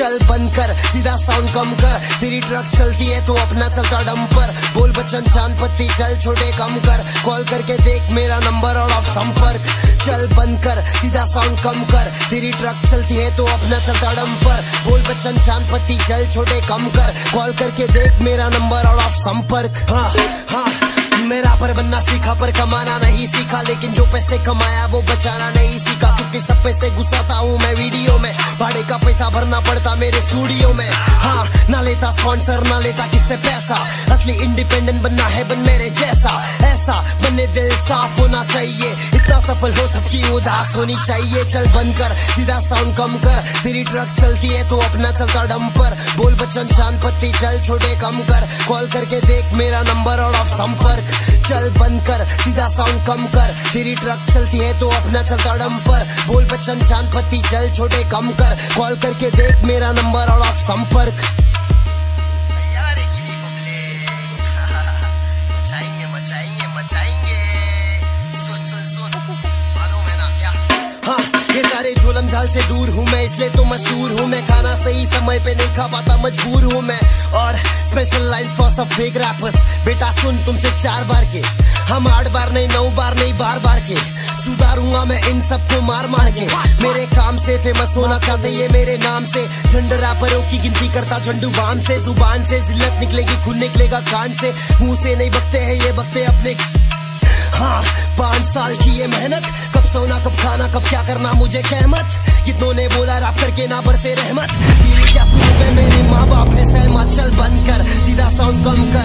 चल बंद कर, सीधा साउंड कम कर, तेरी ट्रक चलती है तो अपना चलता डंपर। बोल बच्चन चांद पत्ती चल छोटे कम कर, कॉल करके देख मेरा नंबर और ऑफ संपर्क। चल बंद कर, सीधा साउंड कम कर, तेरी ट्रक चलती है तो अपना चलता डंपर। बोल बच्चन चांद पत्ती चल छोटे कम कर, कॉल करके देख मेरा नंबर और ऑफ संपर्क। हाँ हाँ, मेरा पर बनना सीखा पर कमाना नहीं सीखा, लेकिन जो पैसे कमाया वो बचाना नहीं सीखा। क्योंकि सब पैसे घुसाता हूँ मैं वीडियो में, भाड़े का पैसा भरना पड़ता मेरे स्टूडियो में। हाँ, ना लेता स्पॉन्सर ना लेता किससे पैसा, असली इंडिपेंडेंट बनना है बन मेरे जैसा। ऐसा बने दिल साफ होना चाहिए, इतना सफल हो सबकी उदास होनी चाहिए। चल बंद कर, सीधा साउंड कम कर, तेरी ट्रक चलती है तो अपना चलता डंपर। बोल बच्चन चांद पत्ती चल छोटे कम कर, कॉल करके देख मेरा नंबर और ऑफ संपर्क। चल बंद कर, सीधा साउंड कम कर, तेरी ट्रक चलती है तो अपना चलता डंपर। बोल बच्चन चांद पत्ती चल छोटे कम कर, कॉल करके देख मेरा नंबर और ऑफ संपर्क। मचाएंगे मचाएंगे मचाएंगे, सुन सुन सुन, मानो मैं ना क्या। हाँ, ये सारे झोलम झाल से दूर हूँ मैं, इसलिए तो मशहूर हूँ मैं। खाना सही समय पे नहीं खा पाता मजबूर हूँ मैं। और स्पेशल लाइन्स फॉर सब फेक रैपर्स, बेटा सुन तुम सिर्फ 4 बार के, हम 8 बार नहीं 9 बार नहीं बार बार के। सुधारूंगा मैं इन सबको मार मार के, मेरे काम से फेमस होना चाहते ये मेरे नाम से। झंड रैपरों की गिनती करता झंडू बाम से, जुबान से जिल्लत निकलेगी खून निकलेगा कान से। मुंह से नहीं बकते हैं ये बकते अपने। हाँ, 5 साल की ये मेहनत, कब सोना कब खाना कब क्या करना मुझे कहमत। कितनों ने बोला रैप करके ना बरसे रहमत, तेरी क्या सुनते मेरे माँ बाप है सहमत। चल बंद कर, सीधा साउंड कम कर।